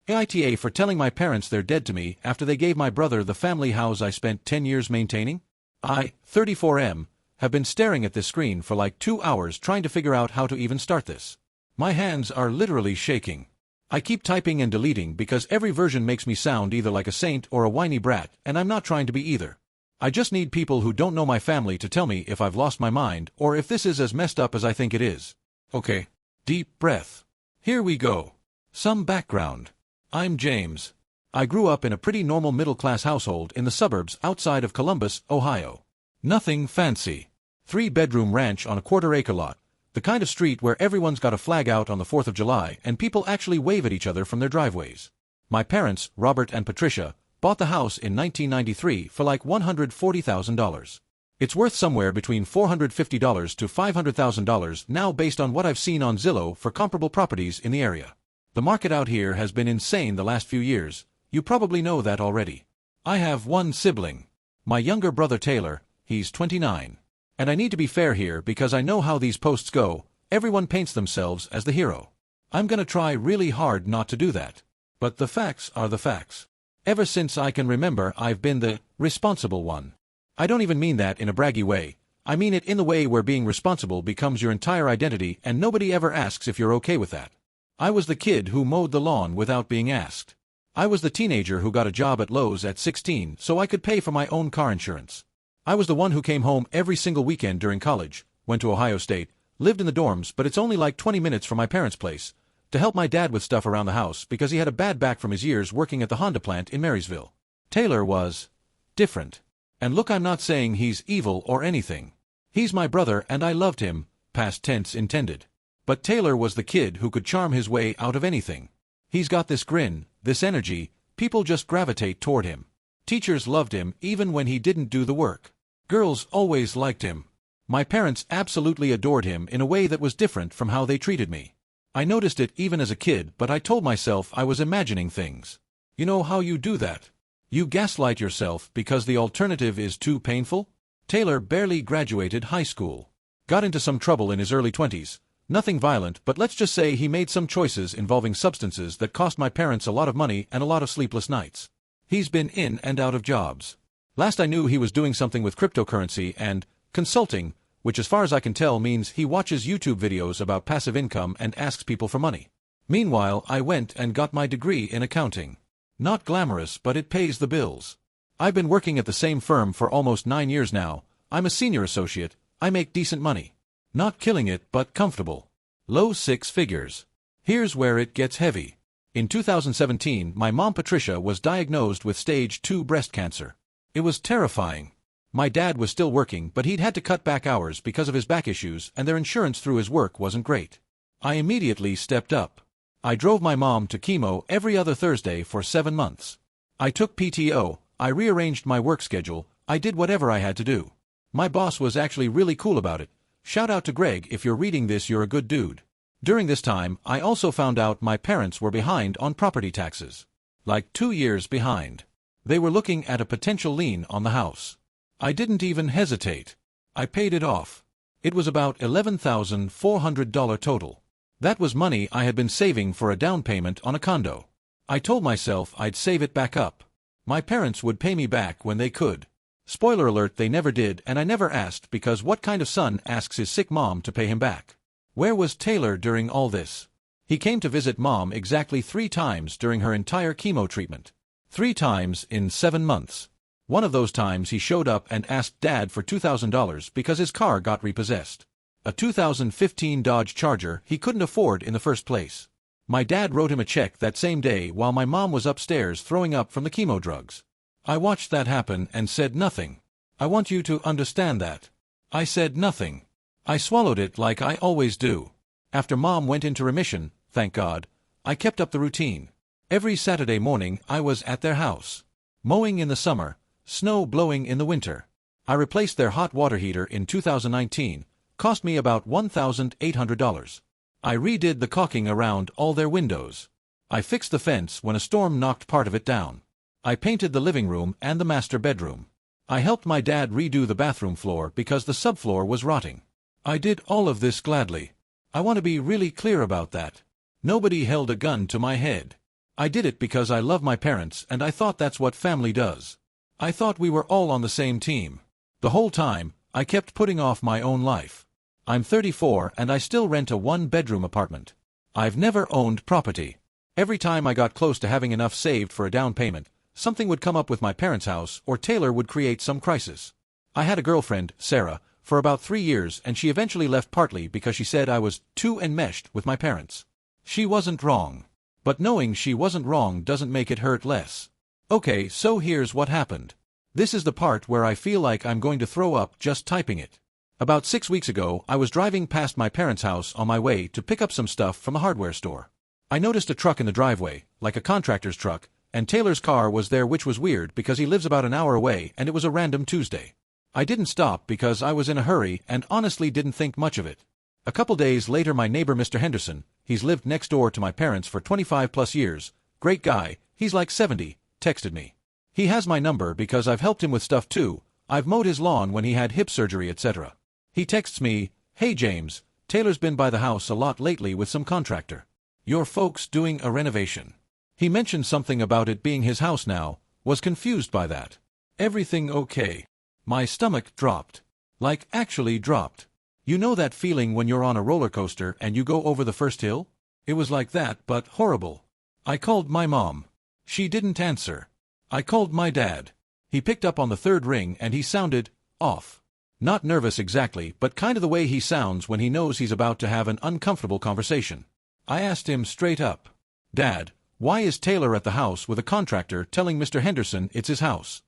AITA for telling my parents they're dead to me after they gave my brother the family house I spent 10 years maintaining? I, 34M, have been staring at this screen for like 2 hours trying to figure out how to even start this. My hands are literally shaking. I keep typing and deleting because every version makes me sound either like a saint or a whiny brat, and I'm not trying to be either. I just need people who don't know my family to tell me if I've lost my mind or if this is as messed up as I think it is. Okay. Deep breath. Here we go. Some background. I'm James. I grew up in a pretty normal middle-class household in the suburbs outside of Columbus, Ohio. Nothing fancy. 3-bedroom ranch on a quarter-acre lot. The kind of street where everyone's got a flag out on the 4th of July and people actually wave at each other from their driveways. My parents, Robert and Patricia, bought the house in 1993 for like $140,000. It's worth somewhere between $450 to $500,000 now based on what I've seen on Zillow for comparable properties in the area. The market out here has been insane the last few years. You probably know that already. I have one sibling. My younger brother Taylor, he's 29. And I need to be fair here because I know how these posts go. Everyone paints themselves as the hero. I'm gonna try really hard not to do that. But the facts are the facts. Ever since I can remember, I've been the responsible one. I don't even mean that in a braggy way. I mean it in the way where being responsible becomes your entire identity and nobody ever asks if you're okay with that. I was the kid who mowed the lawn without being asked. I was the teenager who got a job at Lowe's at 16 so I could pay for my own car insurance. I was the one who came home every single weekend during college, went to Ohio State, lived in the dorms but it's only like 20 minutes from my parents' place, to help my dad with stuff around the house because he had a bad back from his years working at the Honda plant in Marysville. Taylor was different. And look, I'm not saying he's evil or anything. He's my brother and I loved him, past tense intended. But Taylor was the kid who could charm his way out of anything. He's got this grin, this energy, people just gravitate toward him. Teachers loved him even when he didn't do the work. Girls always liked him. My parents absolutely adored him in a way that was different from how they treated me. I noticed it even as a kid, but I told myself I was imagining things. You know how you do that? You gaslight yourself because the alternative is too painful? Taylor barely graduated high school. Got into some trouble in his early 20s. Nothing violent, but let's just say he made some choices involving substances that cost my parents a lot of money and a lot of sleepless nights. He's been in and out of jobs. Last I knew he was doing something with cryptocurrency and consulting, which as far as I can tell means he watches YouTube videos about passive income and asks people for money. Meanwhile, I went and got my degree in accounting. Not glamorous, but it pays the bills. I've been working at the same firm for almost 9 years now. I'm a senior associate. I make decent money. Not killing it, but comfortable. Low 6 figures. Here's where it gets heavy. In 2017, my mom Patricia was diagnosed with stage 2 breast cancer. It was terrifying. My dad was still working, but he'd had to cut back hours because of his back issues and their insurance through his work wasn't great. I immediately stepped up. I drove my mom to chemo every other Thursday for 7 months. I took PTO, I rearranged my work schedule, I did whatever I had to do. My boss was actually really cool about it. Shout out to Greg, if you're reading this, you're a good dude. During this time, I also found out my parents were behind on property taxes. Like 2 years behind. They were looking at a potential lien on the house. I didn't even hesitate. I paid it off. It was about $11,400 total. That was money I had been saving for a down payment on a condo. I told myself I'd save it back up. My parents would pay me back when they could. Spoiler alert, they never did, and I never asked because what kind of son asks his sick mom to pay him back? Where was Taylor during all this? He came to visit mom exactly 3 times during her entire chemo treatment. 3 times in 7 months. One of those times he showed up and asked Dad for $2,000 because his car got repossessed. A 2015 Dodge Charger he couldn't afford in the first place. My dad wrote him a check that same day while my mom was upstairs throwing up from the chemo drugs. I watched that happen and said nothing. I want you to understand that. I said nothing. I swallowed it like I always do. After mom went into remission, thank God, I kept up the routine. Every Saturday morning I was at their house. Mowing in the summer, snow blowing in the winter. I replaced their hot water heater in 2019, cost me about $1,800. I redid the caulking around all their windows. I fixed the fence when a storm knocked part of it down. I painted the living room and the master bedroom. I helped my dad redo the bathroom floor because the subfloor was rotting. I did all of this gladly. I want to be really clear about that. Nobody held a gun to my head. I did it because I love my parents and I thought that's what family does. I thought we were all on the same team. The whole time, I kept putting off my own life. I'm 34 and I still rent a one-bedroom apartment. I've never owned property. Every time I got close to having enough saved for a down payment, something would come up with my parents' house or Taylor would create some crisis. I had a girlfriend, Sarah, for about 3 years and she eventually left partly because she said I was too enmeshed with my parents. She wasn't wrong. But knowing she wasn't wrong doesn't make it hurt less. Okay, so here's what happened. This is the part where I feel like I'm going to throw up just typing it. About 6 weeks ago, I was driving past my parents' house on my way to pick up some stuff from a hardware store. I noticed a truck in the driveway, like a contractor's truck, and Taylor's car was there, which was weird because he lives about an hour away and it was a random Tuesday. I didn't stop because I was in a hurry and honestly didn't think much of it. A couple days later, my neighbor Mr. Henderson, he's lived next door to my parents for 25 plus years, great guy, he's like 70, texted me. He has my number because I've helped him with stuff too. I've mowed his lawn when he had hip surgery, etc. He texts me, "Hey James, Taylor's been by the house a lot lately with some contractor. Your folks doing a renovation." He mentioned something about it being his house now, was confused by that. Everything okay? My stomach dropped. Like actually dropped. You know that feeling when you're on a roller coaster and you go over the first hill? It was like that, but horrible. I called my mom. She didn't answer. I called my dad. He picked up on the third ring and he sounded off. Not nervous exactly, but kind of the way he sounds when he knows he's about to have an uncomfortable conversation. I asked him straight up, "Dad, why is Taylor at the house with a contractor telling Mr. Henderson it's his house?"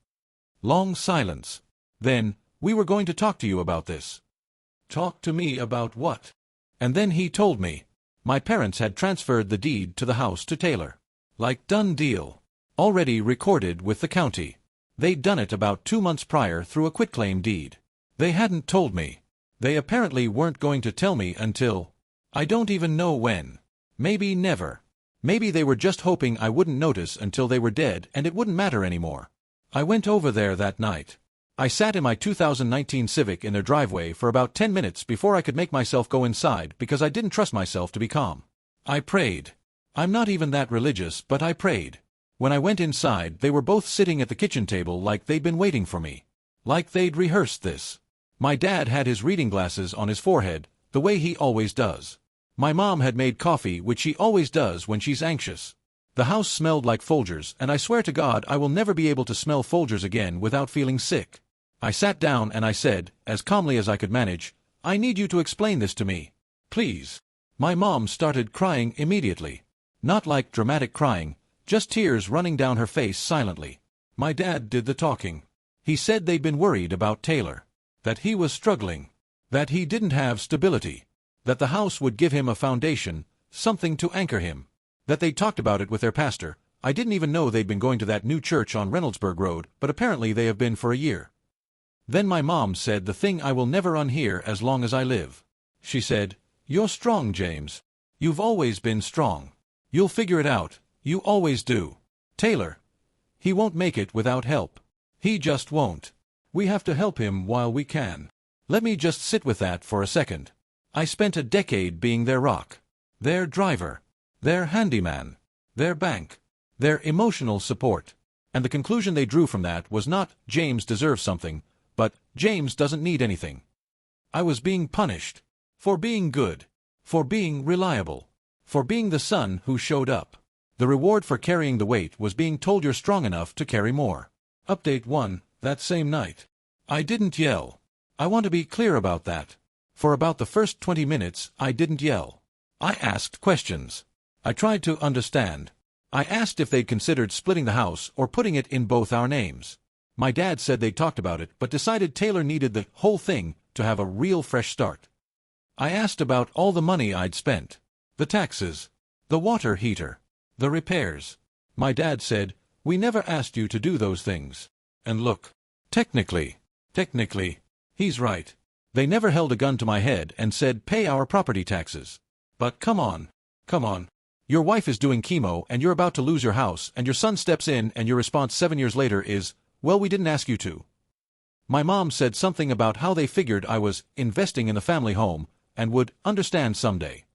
Long silence. Then, "We were going to talk to you about this." Talk to me about what? And then he told me. My parents had transferred the deed to the house to Taylor. Like done deal. Already recorded with the county. They'd done it about 2 months prior through a quitclaim deed. They hadn't told me. They apparently weren't going to tell me until... I don't even know when. Maybe never. Maybe they were just hoping I wouldn't notice until they were dead and it wouldn't matter anymore. I went over there that night. I sat in my 2019 Civic in their driveway for about 10 minutes before I could make myself go inside because I didn't trust myself to be calm. I prayed. I'm not even that religious, but I prayed. When I went inside, they were both sitting at the kitchen table like they'd been waiting for me. Like they'd rehearsed this. My dad had his reading glasses on his forehead, the way he always does. My mom had made coffee, which she always does when she's anxious. The house smelled like Folgers, and I swear to God I will never be able to smell Folgers again without feeling sick. I sat down and I said, as calmly as I could manage, "I need you to explain this to me. Please." My mom started crying immediately. Not like dramatic crying, just tears running down her face silently. My dad did the talking. He said they'd been worried about Taylor. That he was struggling. That he didn't have stability. That the house would give him a foundation, something to anchor him. That they'd talked about it with their pastor. I didn't even know they'd been going to that new church on Reynoldsburg Road, but apparently they have been for a year. Then my mom said the thing I will never unhear as long as I live. She said, "You're strong, James. You've always been strong. You'll figure it out, you always do. Taylor. He won't make it without help. He just won't. We have to help him while we can." Let me just sit with that for a second. I spent a decade being their rock. Their driver. Their handyman. Their bank. Their emotional support. And the conclusion they drew from that was not, "James deserves something," but, "James doesn't need anything." I was being punished. For being good. For being reliable. For being the son who showed up. The reward for carrying the weight was being told you're strong enough to carry more. Update 1, that same night. I didn't yell. I want to be clear about that. For about the first 20 minutes, I didn't yell. I asked questions. I tried to understand. I asked if they'd considered splitting the house or putting it in both our names. My dad said they'd talked about it, but decided Taylor needed the whole thing to have a real fresh start. I asked about all the money I'd spent. The taxes. The water heater. The repairs. My dad said, "We never asked you to do those things." And look. Technically, he's right. They never held a gun to my head and said, "Pay our property taxes." But come on. Your wife is doing chemo and you're about to lose your house and your son steps in and your response 7 years later is, "Well, we didn't ask you to." My mom said something about how they figured I was investing in the family home and would understand someday.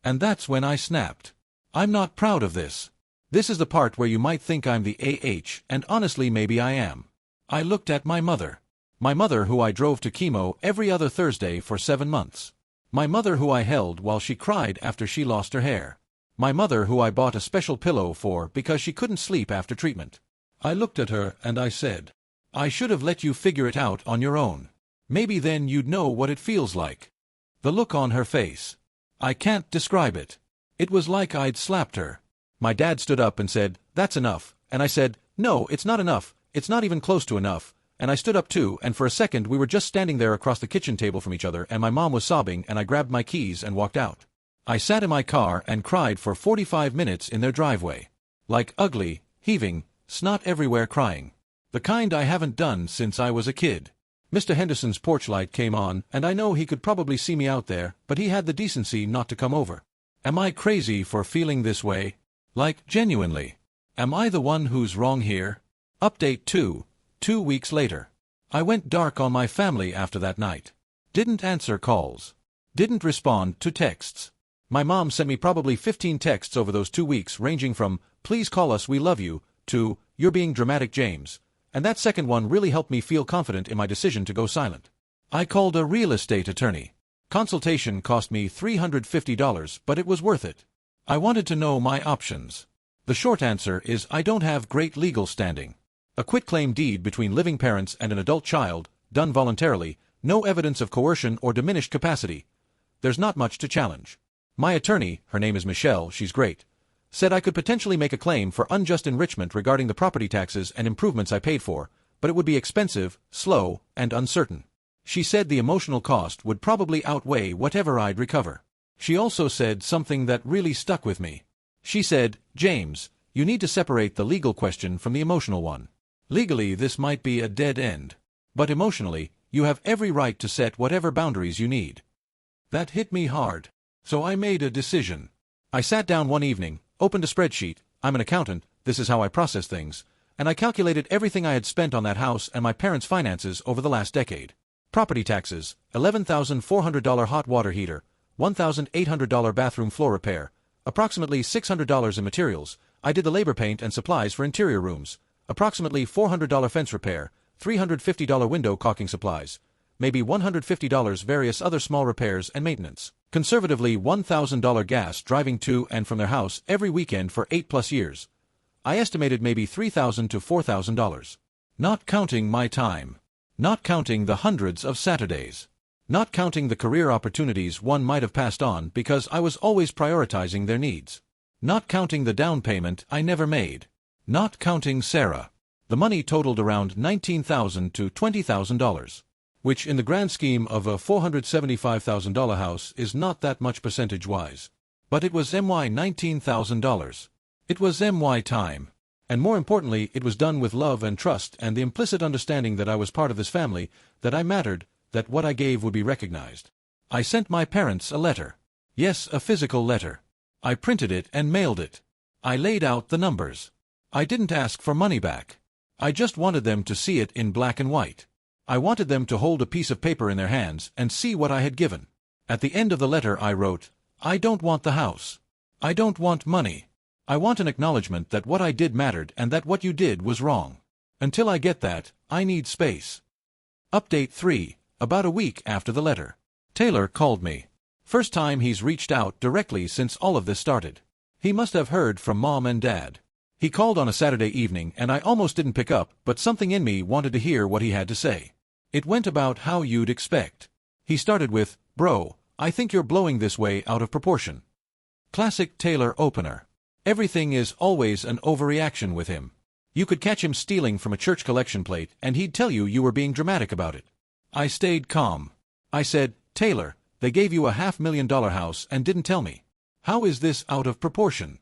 And that's when I snapped. I'm not proud of this. This is the part where you might think I'm the AH, and honestly maybe I am. I looked at my mother. My mother who I drove to chemo every other Thursday for 7 months. My mother who I held while she cried after she lost her hair. My mother who I bought a special pillow for because she couldn't sleep after treatment. I looked at her and I said, I should have let you figure it out on your own. Maybe then you'd know what it feels like. The look on her face. I can't describe it. It was like I'd slapped her. My dad stood up and said, that's enough, and I said, no, it's not enough, it's not even close to enough, and I stood up too, and for a second we were just standing there across the kitchen table from each other and my mom was sobbing and I grabbed my keys and walked out. I sat in my car and cried for 45 minutes in their driveway. Like ugly, heaving, snot everywhere crying. The kind I haven't done since I was a kid. Mr. Henderson's porch light came on, and I know he could probably see me out there, but he had the decency not to come over. Am I crazy for feeling this way? Like, genuinely. Am I the one who's wrong here? Update 2. 2 weeks later. I went dark on my family after that night. Didn't answer calls. Didn't respond to texts. My mom sent me probably 15 texts over those 2 weeks ranging from, please call us, we love you, to, you're being dramatic, James. And that second one really helped me feel confident in my decision to go silent. I called a real estate attorney. Consultation cost me $350, but it was worth it. I wanted to know my options. The short answer is I don't have great legal standing. A quitclaim deed between living parents and an adult child, done voluntarily, no evidence of coercion or diminished capacity. There's not much to challenge. My attorney, her name is Michelle, she's great, said I could potentially make a claim for unjust enrichment regarding the property taxes and improvements I paid for, but it would be expensive, slow, and uncertain. She said the emotional cost would probably outweigh whatever I'd recover. She also said something that really stuck with me. She said, James, you need to separate the legal question from the emotional one. Legally, this might be a dead end. But emotionally, you have every right to set whatever boundaries you need. That hit me hard. So I made a decision. I sat down one evening, opened a spreadsheet, I'm an accountant, this is how I process things, and I calculated everything I had spent on that house and my parents' finances over the last decade. Property taxes, $11,400 hot water heater, $1,800 bathroom floor repair, approximately $600 in materials. I did the labor, paint and supplies for interior rooms, approximately $400 fence repair, $350 window caulking supplies, maybe $150 various other small repairs and maintenance. Conservatively $1,000 gas driving to and from their house every weekend for 8+ years. I estimated maybe $3,000 to $4,000. Not counting my time. Not counting the hundreds of Saturdays. Not counting the career opportunities one might have passed on because I was always prioritizing their needs. Not counting the down payment I never made. Not counting Sarah. The money totaled around $19,000 to $20,000. Which in the grand scheme of a $475,000 house is not that much percentage-wise. But it was $19,000. It was my time. And more importantly, it was done with love and trust and the implicit understanding that I was part of this family, that I mattered, that what I gave would be recognized. I sent my parents a letter. Yes, a physical letter. I printed it and mailed it. I laid out the numbers. I didn't ask for money back. I just wanted them to see it in black and white. I wanted them to hold a piece of paper in their hands and see what I had given. At the end of the letter I wrote, I don't want the house. I don't want money. I want an acknowledgement that what I did mattered and that what you did was wrong. Until I get that, I need space. Update 3. About a week after the letter. Taylor called me. First time he's reached out directly since all of this started. He must have heard from Mom and Dad. He called on a Saturday evening and I almost didn't pick up, but something in me wanted to hear what he had to say. It went about how you'd expect. He started with, Bro, I think you're blowing this way out of proportion. Classic Taylor opener. Everything is always an overreaction with him. You could catch him stealing from a church collection plate and he'd tell you were being dramatic about it. I stayed calm. I said, Taylor, they gave you a $500,000 house and didn't tell me. How is this out of proportion?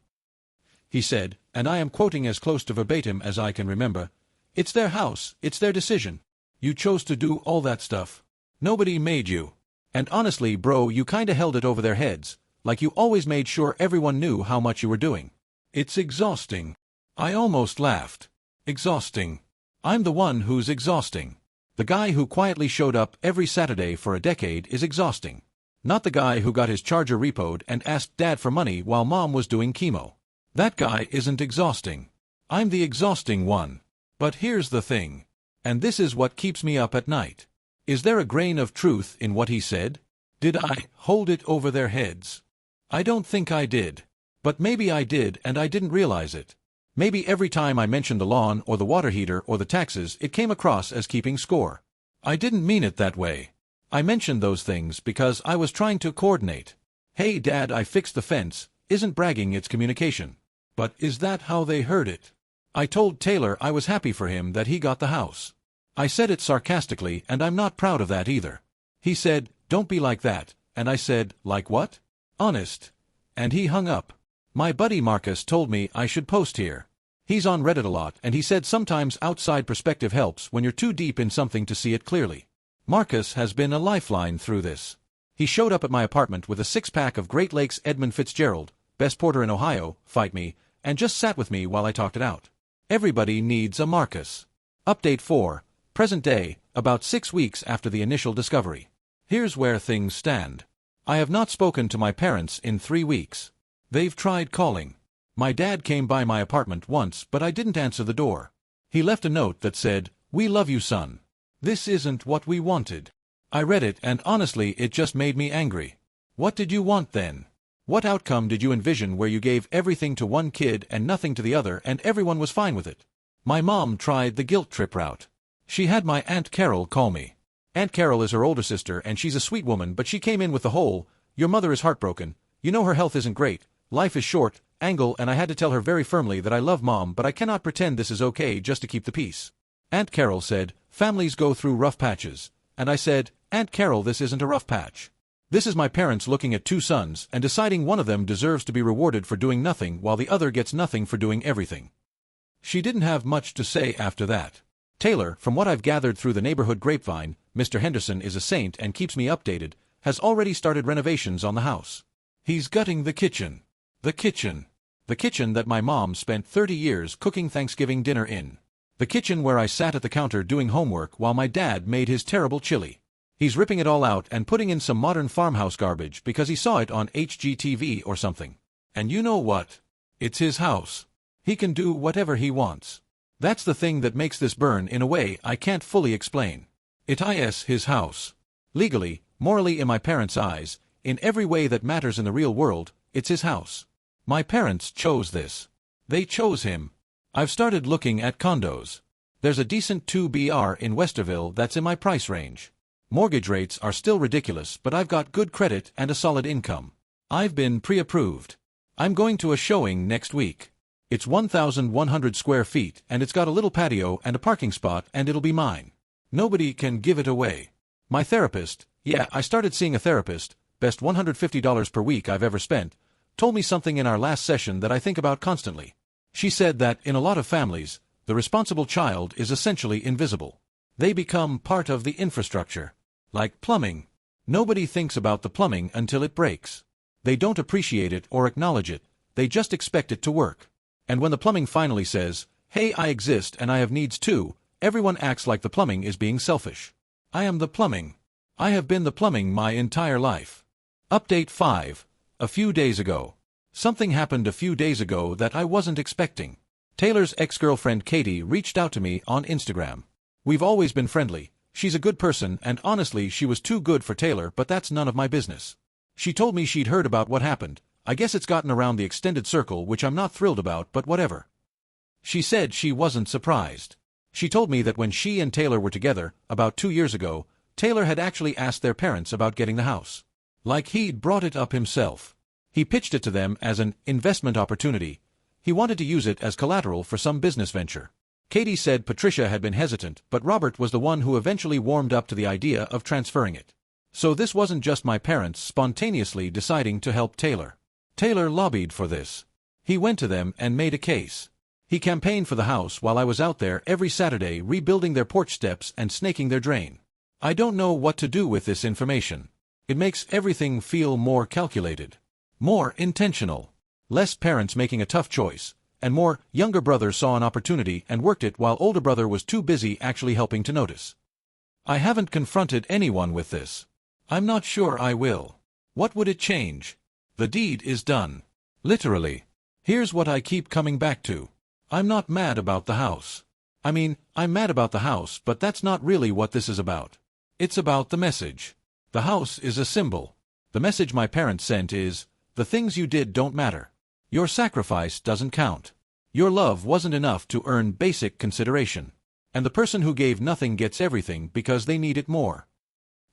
He said, and I am quoting as close to verbatim as I can remember, it's their house, it's their decision. You chose to do all that stuff. Nobody made you. And honestly, bro, you kinda held it over their heads, like you always made sure everyone knew how much you were doing. It's exhausting. I almost laughed. Exhausting. I'm the one who's exhausting. The guy who quietly showed up every Saturday for a decade is exhausting. Not the guy who got his Charger repoed and asked Dad for money while Mom was doing chemo. That guy isn't exhausting. I'm the exhausting one. But here's the thing. And this is what keeps me up at night. Is there a grain of truth in what he said? Did I hold it over their heads? I don't think I did. But maybe I did and I didn't realize it. Maybe every time I mentioned the lawn or the water heater or the taxes, it came across as keeping score. I didn't mean it that way. I mentioned those things because I was trying to coordinate. Hey Dad, I fixed the fence, isn't bragging, it's communication. But is that how they heard it? I told Taylor I was happy for him that he got the house. I said it sarcastically and I'm not proud of that either. He said, "Don't be like that," and I said, "Like what?" "Honest." And he hung up. My buddy Marcus told me I should post here. He's on Reddit a lot and he said sometimes outside perspective helps when you're too deep in something to see it clearly. Marcus has been a lifeline through this. He showed up at my apartment with a six-pack of Great Lakes Edmund Fitzgerald, best porter in Ohio, fight me, and just sat with me while I talked it out. Everybody needs a Marcus. Update 4. Present day, about 6 weeks after the initial discovery. Here's where things stand. I have not spoken to my parents in 3 weeks. They've tried calling. My dad came by my apartment once, but I didn't answer the door. He left a note that said, "We love you, son. This isn't what we wanted." I read it and honestly it just made me angry. What did you want then? What outcome did you envision where you gave everything to one kid and nothing to the other and everyone was fine with it? My mom tried the guilt trip route. She had my Aunt Carol call me. Aunt Carol is her older sister and she's a sweet woman, but she came in with the whole, "Your mother is heartbroken, you know her health isn't great, life is short," angle, and I had to tell her very firmly that I love Mom but I cannot pretend this is okay just to keep the peace. Aunt Carol said, "Families go through rough patches." And I said, "Aunt Carol, this isn't a rough patch. This is my parents looking at 2 sons and deciding one of them deserves to be rewarded for doing nothing while the other gets nothing for doing everything." She didn't have much to say after that. Taylor, from what I've gathered through the neighborhood grapevine, Mr. Henderson is a saint and keeps me updated, has already started renovations on the house. He's gutting the kitchen. The kitchen. The kitchen that my mom spent 30 years cooking Thanksgiving dinner in. The kitchen where I sat at the counter doing homework while my dad made his terrible chili. He's ripping it all out and putting in some modern farmhouse garbage because he saw it on HGTV or something. And you know what? It's his house. He can do whatever he wants. That's the thing that makes this burn in a way I can't fully explain. It is his house. Legally, morally, in my parents' eyes, in every way that matters in the real world, it's his house. My parents chose this. They chose him. I've started looking at condos. There's a decent 2BR in Westerville that's in my price range. Mortgage rates are still ridiculous, but I've got good credit and a solid income. I've been pre-approved. I'm going to a showing next week. It's 1,100 square feet and it's got a little patio and a parking spot and it'll be mine. Nobody can give it away. My therapist, I started seeing a therapist, best $150 per week I've ever spent, told me something in our last session that I think about constantly. She said that in a lot of families, the responsible child is essentially invisible. They become part of the infrastructure. Like plumbing. Nobody thinks about the plumbing until it breaks. They don't appreciate it or acknowledge it, they just expect it to work. And when the plumbing finally says, "Hey, I exist and I have needs too," everyone acts like the plumbing is being selfish. I am the plumbing. I have been the plumbing my entire life. Update 5. A few days ago. Something happened a few days ago that I wasn't expecting. Taylor's ex-girlfriend Katie reached out to me on Instagram. We've always been friendly. She's a good person and honestly she was too good for Taylor, but that's none of my business. She told me she'd heard about what happened. I guess it's gotten around the extended circle, which I'm not thrilled about, but whatever. She said she wasn't surprised. She told me that when she and Taylor were together, about 2 years ago, Taylor had actually asked their parents about getting the house. Like he'd brought it up himself. He pitched it to them as an investment opportunity. He wanted to use it as collateral for some business venture. Katie said Patricia had been hesitant, but Robert was the one who eventually warmed up to the idea of transferring it. So this wasn't just my parents spontaneously deciding to help Taylor. Taylor lobbied for this. He went to them and made a case. He campaigned for the house while I was out there every Saturday rebuilding their porch steps and snaking their drain. I don't know what to do with this information. It makes everything feel more calculated. More intentional. Less parents making a tough choice. And more, younger brother saw an opportunity and worked it while older brother was too busy actually helping to notice. I haven't confronted anyone with this. I'm not sure I will. What would it change? The deed is done. Literally. Here's what I keep coming back to. I'm not mad about the house. I mean, I'm mad about the house, but that's not really what this is about. It's about the message. The house is a symbol. The message my parents sent is, the things you did don't matter. Your sacrifice doesn't count. Your love wasn't enough to earn basic consideration. And the person who gave nothing gets everything because they need it more.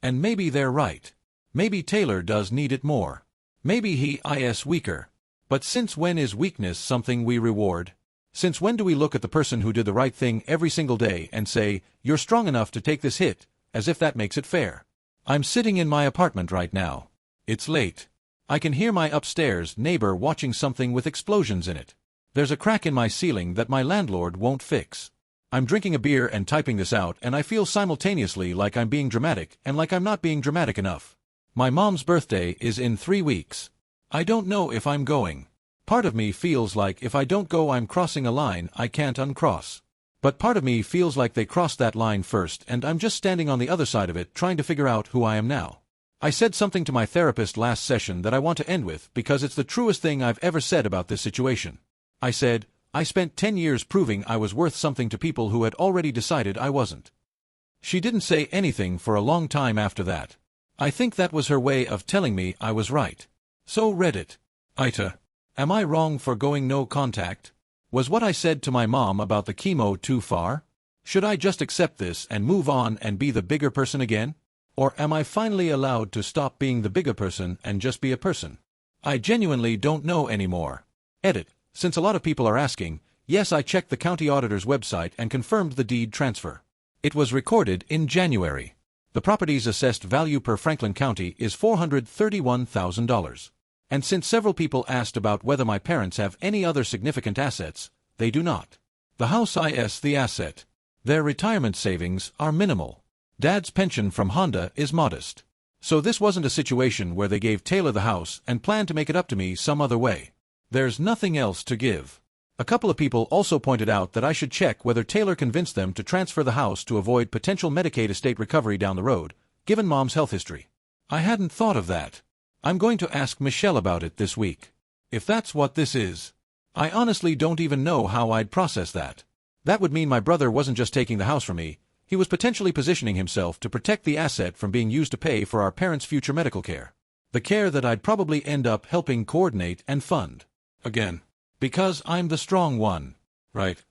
And maybe they're right. Maybe Taylor does need it more. Maybe he is weaker. But since when is weakness something we reward? Since when do we look at the person who did the right thing every single day and say, you're strong enough to take this hit, as if that makes it fair? I'm sitting in my apartment right now. It's late. I can hear my upstairs neighbor watching something with explosions in it. There's a crack in my ceiling that my landlord won't fix. I'm drinking a beer and typing this out, and I feel simultaneously like I'm being dramatic and like I'm not being dramatic enough. My mom's birthday is in 3 weeks. I don't know if I'm going. Part of me feels like if I don't go I'm crossing a line I can't uncross. But part of me feels like they crossed that line first and I'm just standing on the other side of it trying to figure out who I am now. I said something to my therapist last session that I want to end with because it's the truest thing I've ever said about this situation. I said, I spent 10 years proving I was worth something to people who had already decided I wasn't. She didn't say anything for a long time after that. I think that was her way of telling me I was right. So Reddit. AITA. Am I wrong for going no contact? Was what I said to my mom about the chemo too far? Should I just accept this and move on and be the bigger person again? Or am I finally allowed to stop being the bigger person and just be a person? I genuinely don't know anymore. Edit. Since a lot of people are asking, yes, I checked the county auditor's website and confirmed the deed transfer. It was recorded in January. The property's assessed value per Franklin County is $431,000. And since several people asked about whether my parents have any other significant assets, they do not. The house is the asset. Their retirement savings are minimal. Dad's pension from Honda is modest. So this wasn't a situation where they gave Taylor the house and planned to make it up to me some other way. There's nothing else to give. A couple of people also pointed out that I should check whether Taylor convinced them to transfer the house to avoid potential Medicaid estate recovery down the road, given Mom's health history. I hadn't thought of that. I'm going to ask Michelle about it this week. If that's what this is. I honestly don't even know how I'd process that. That would mean my brother wasn't just taking the house from me, he was potentially positioning himself to protect the asset from being used to pay for our parents' future medical care. The care that I'd probably end up helping coordinate and fund. Again. Because I'm the strong one. Right.